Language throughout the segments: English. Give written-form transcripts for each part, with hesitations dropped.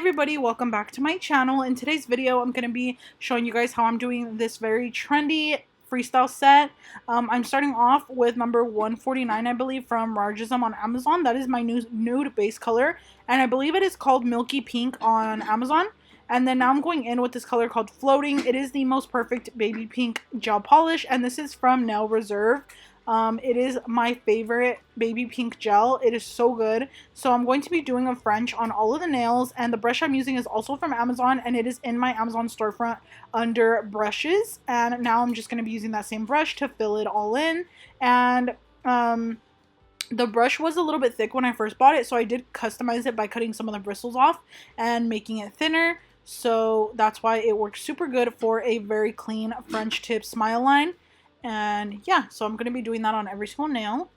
everybody, welcome back to my channel. In today's video, I'm going to be showing you guys how I'm doing this very trendy freestyle set. I'm starting off with number 149, I believe, from Rajism on Amazon. That is my new nude base color, and I believe it is called Milky Pink on Amazon. And then now I'm going in with this color called Floating. It is the most perfect baby pink gel polish, and this is from Nail Reserve. It is my favorite baby pink gel. It is so good. So I'm going to be doing a French on all of the nails, and the brush I'm using is also from Amazon, and it is in my Amazon storefront under brushes. And now I'm just going to be using that same brush to fill it all in. And the brush was a little bit thick when I first bought it, so I did customize it by cutting some of the bristles off and making it thinner. So that's why it works super good for a very clean French tip smile line. And yeah, so I'm going to be doing that on every single nail.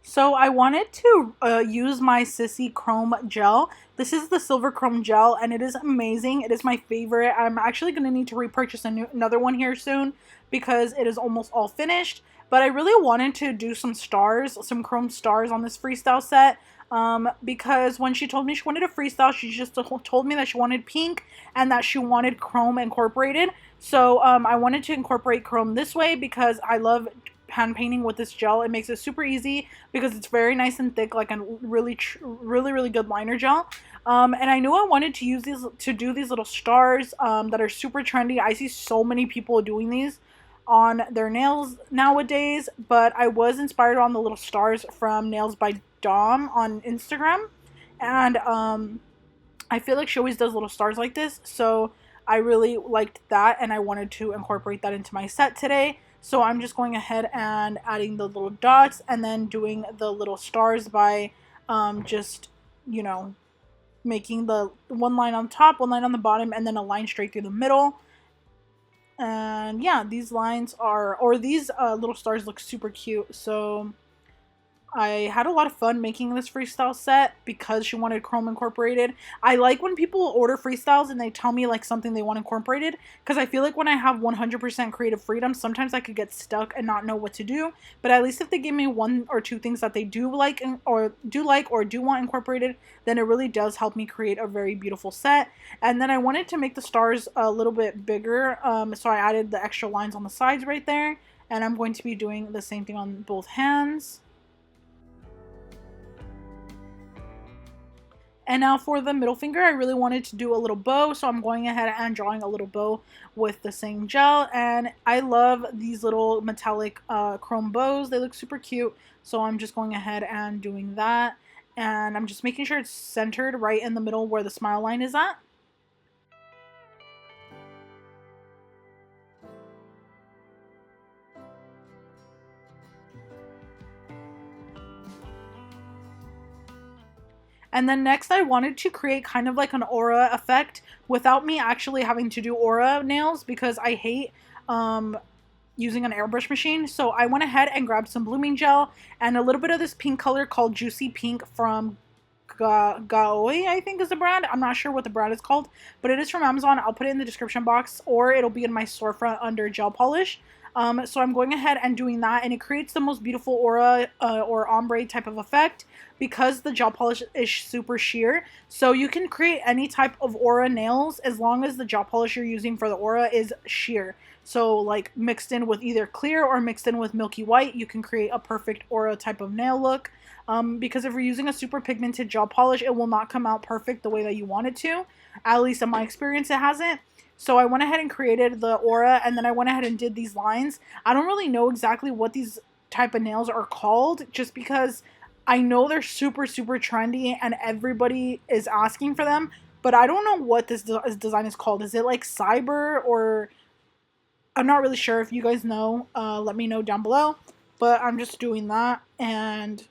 So I wanted to use my Sissi Chrome gel. This is the silver chrome gel, and it is amazing. It is my favorite. I'm actually going to need to repurchase another one here soon because it is almost all finished. But I really wanted to do some stars, some chrome stars on this freestyle set. Because when she told me she wanted a freestyle, she just told me that she wanted pink and that she wanted chrome incorporated. So I wanted to incorporate chrome this way because I love hand painting with this gel. It makes it super easy because it's very nice and thick, like a really good liner gel. And I knew I wanted to use these to do these little stars that are super trendy. I see so many people doing these on their nails nowadays, but I was inspired on the little stars from Nails by Dom on Instagram, and I feel like she always does little stars like this, so I really liked that and I wanted to incorporate that into my set today. So I'm just going ahead and adding the little dots and then doing the little stars by just, you know, making the one line on top, one line on the bottom, and then a line straight through the middle. And yeah, these lines are, or these little stars look super cute. So I had a lot of fun making this freestyle set because she wanted chrome incorporated. I like when people order freestyles and they tell me like something they want incorporated, because I feel like when I have 100% creative freedom, sometimes I could get stuck and not know what to do. But at least if they give me one or two things that they do like or do want incorporated, then it really does help me create a very beautiful set. And then I wanted to make the stars a little bit bigger, so I added the extra lines on the sides right there. And I'm going to be doing the same thing on both hands. And now for the middle finger, I really wanted to do a little bow, so I'm going ahead and drawing a little bow with the same gel. And I love these little metallic chrome bows. They look super cute, so I'm just going ahead and doing that. And I'm just making sure it's centered right in the middle where the smile line is at. And then next I wanted to create kind of like an aura effect without me actually having to do aura nails, because I hate using an airbrush machine. So I went ahead and grabbed some blooming gel and a little bit of this pink color called Juicy Pink from Gaoi, I think is the brand. I'm not sure what the brand is called, but it is from Amazon. I'll put it in the description box, or it'll be in my storefront under gel polish. So I'm going ahead and doing that, and it creates the most beautiful aura or ombre type of effect because the gel polish is super sheer. So you can create any type of aura nails as long as the gel polish you're using for the aura is sheer. So like mixed in with either clear or mixed in with milky white, you can create a perfect aura type of nail look. Because if you're using a super pigmented gel polish, it will not come out perfect the way that you want it to. At least in my experience, it hasn't. So I went ahead and created the aura, and then I went ahead and did these lines. I don't really know exactly what these type of nails are called, just because I know they're super, super trendy and everybody is asking for them, but I don't know what this design is called. Is it like cyber, or I'm not really sure. If you guys know, let me know down below. But I'm just doing that, and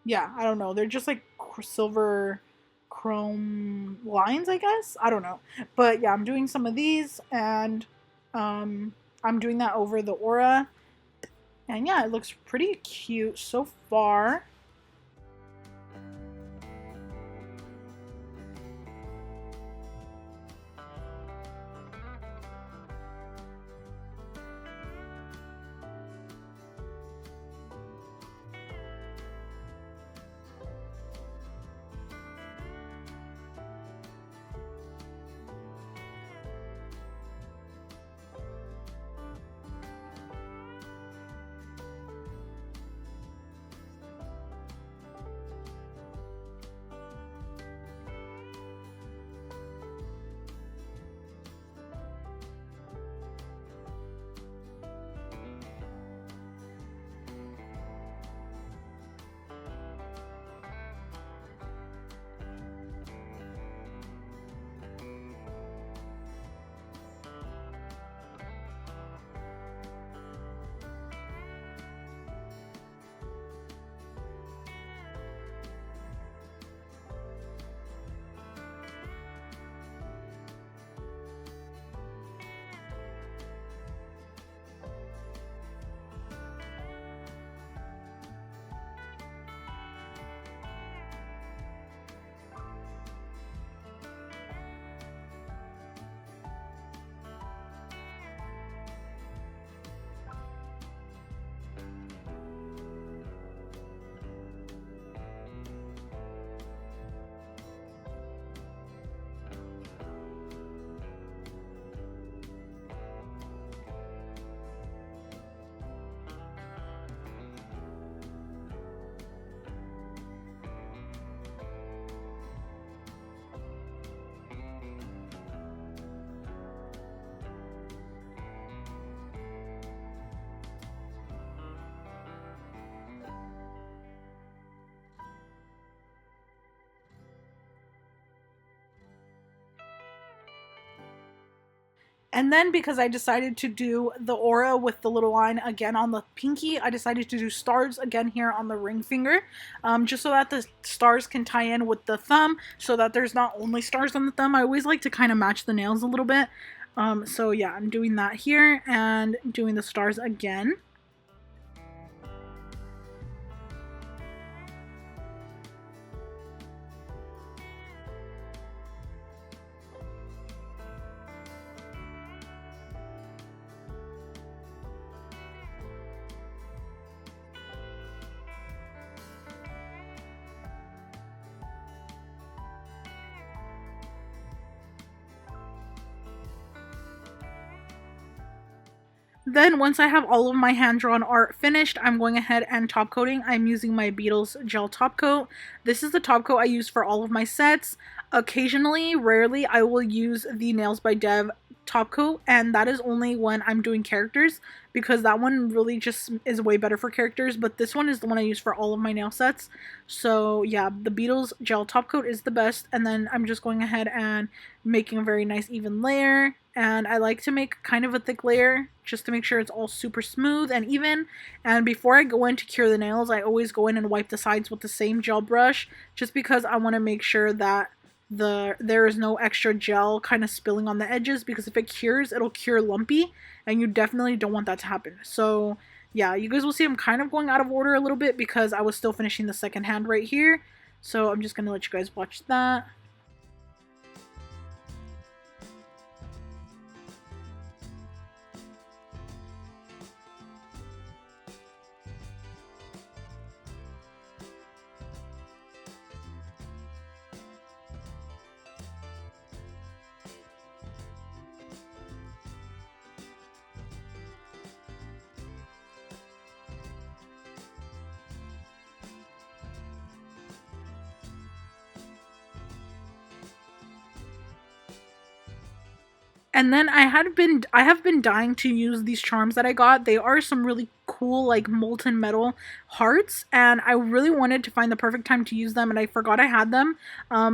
yeah, I don't know. They're just like silver chrome lines, I guess. I don't know. But yeah, I'm doing some of these, and I'm doing that over the aura. And yeah, it looks pretty cute so far. And then because I decided to do the aura with the little line again on the pinky, I decided to do stars again here on the ring finger, just so that the stars can tie in with the thumb, so that there's not only stars on the thumb. I always like to kind of match the nails a little bit. So yeah, I'm doing that here and doing the stars again. Then once I have all of my hand-drawn art finished, I'm going ahead and top coating. I'm using my Beetles gel top coat. This is the top coat I use for all of my sets. Occasionally, rarely, I will use the Nails by Dev top coat, and that is only when I'm doing characters, because that one really just is way better for characters, but this one is the one I use for all of my nail sets. So yeah, the Beetles gel top coat is the best, and then I'm just going ahead and making a very nice even layer. And I like to make kind of a thick layer just to make sure it's all super smooth and even. And before I go in to cure the nails, I always go in and wipe the sides with the same gel brush, just because I want to make sure that there is no extra gel kind of spilling on the edges, because if it cures, it'll cure lumpy, and you definitely don't want that to happen. So yeah, you guys will see I'm kind of going out of order a little bit because I was still finishing the second hand right here. So I'm just going to let you guys watch that. And then I have been dying to use these charms that I got. They are some really cool like molten metal hearts, and I really wanted to find the perfect time to use them, and I forgot I had them.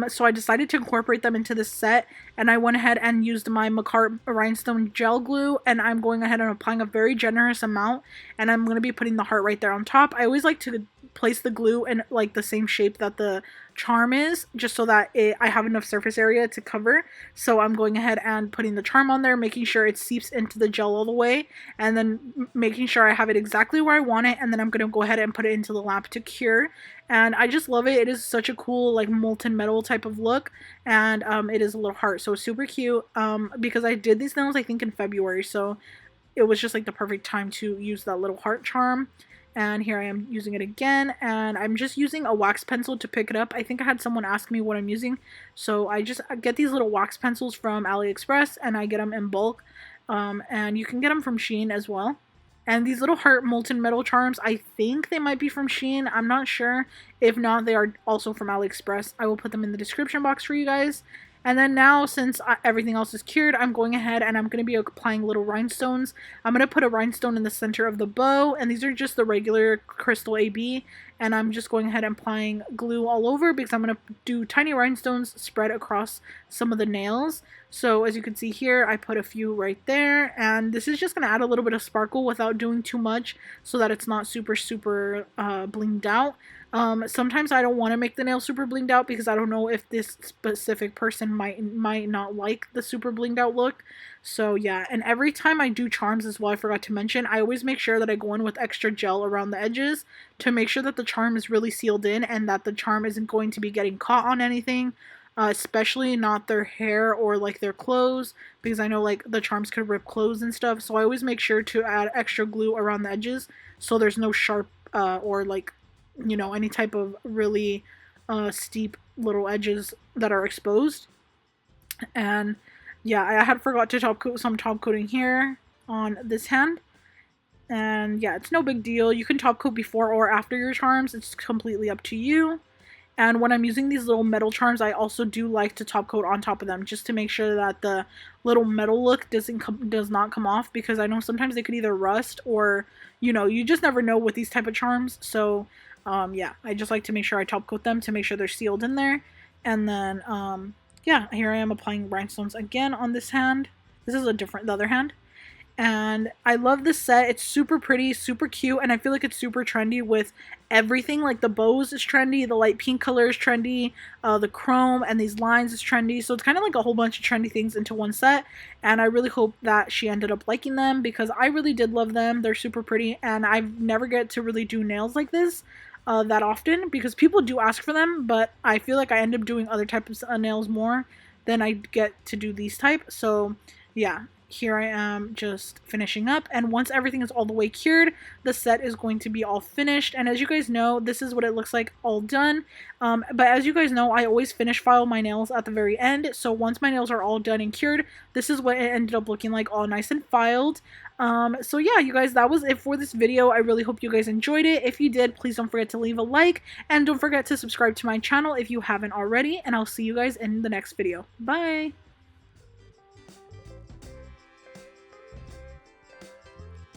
So I decided to incorporate them into this set, and I went ahead and used my Macart rhinestone gel glue, and I'm going ahead and applying a very generous amount, and I'm going to be putting the heart right there on top. I always like to place the glue in like the same shape that the charm is, just so that I have enough surface area to cover. So I'm going ahead and putting the charm on there, making sure it seeps into the gel all the way, and then making sure I have it exactly where I want it, and then I'm going to go ahead and put it into the lamp to cure. And I just love it. It is such a cool like molten metal type of look, and it is a little heart, so super cute. Because I did these nails I think in February, so it was just like the perfect time to use that little heart charm. And here I am using it again, and I'm just using a wax pencil to pick it up. I think I had someone ask me what I'm using, so I just get these little wax pencils from AliExpress, and I get them in bulk, and you can get them from Shein as well. And these little heart molten metal charms, I think they might be from Shein, I'm not sure. If not, they are also from AliExpress. I will put them in the description box for you guys. And then now, since everything else is cured, I'm going ahead and I'm going to be applying little rhinestones. I'm going to put a rhinestone in the center of the bow, and these are just the regular crystal AB. And I'm just going ahead and applying glue all over, because I'm going to do tiny rhinestones spread across some of the nails. So as you can see here, I put a few right there, and this is just going to add a little bit of sparkle without doing too much, so that it's not super blinged out. Sometimes I don't want to make the nail super blinged out, because I don't know if this specific person might not like the super blinged out look. So yeah, and every time I do charms as well, I forgot to mention, I always make sure that I go in with extra gel around the edges to make sure that the charm is really sealed in, and that the charm isn't going to be getting caught on anything. Especially not their hair or like their clothes, because I know like the charms could rip clothes and stuff. So I always make sure to add extra glue around the edges, so there's no sharp or like, you know, any type of really steep little edges that are exposed. And yeah, I had forgot to top coat some top coating here on this hand. And yeah, it's no big deal. You can top coat before or after your charms. It's completely up to you. And when I'm using these little metal charms, I also do like to top coat on top of them, just to make sure that the little metal look does not come off, because I know sometimes they could either rust or, you know, you just never know with these type of charms. So yeah, I just like to make sure I top coat them to make sure they're sealed in there. And then yeah, here I am applying rhinestones again on this hand. This is the other hand. And I love this set. It's super pretty, super cute, and I feel like it's super trendy with everything. Like the bows is trendy, the light pink color is trendy, the chrome and these lines is trendy. So it's kind of like a whole bunch of trendy things into one set, and I really hope that she ended up liking them because I really did love them. They're super pretty, and I never get to really do nails like this that often because people do ask for them, but I feel like I end up doing other types of nails more than I get to do these type. So yeah, here I am just finishing up, and once everything is all the way cured, the set is going to be all finished. And as you guys know, this is what it looks like all done. But as you guys know, I always finish file my nails at the very end, so once my nails are all done and cured, this is what it ended up looking like, all nice and filed. So yeah, you guys, that was it for this video. I really hope you guys enjoyed it. If you did, please don't forget to leave a like, and don't forget to subscribe to my channel if you haven't already, and I'll see you guys in the next video. Bye!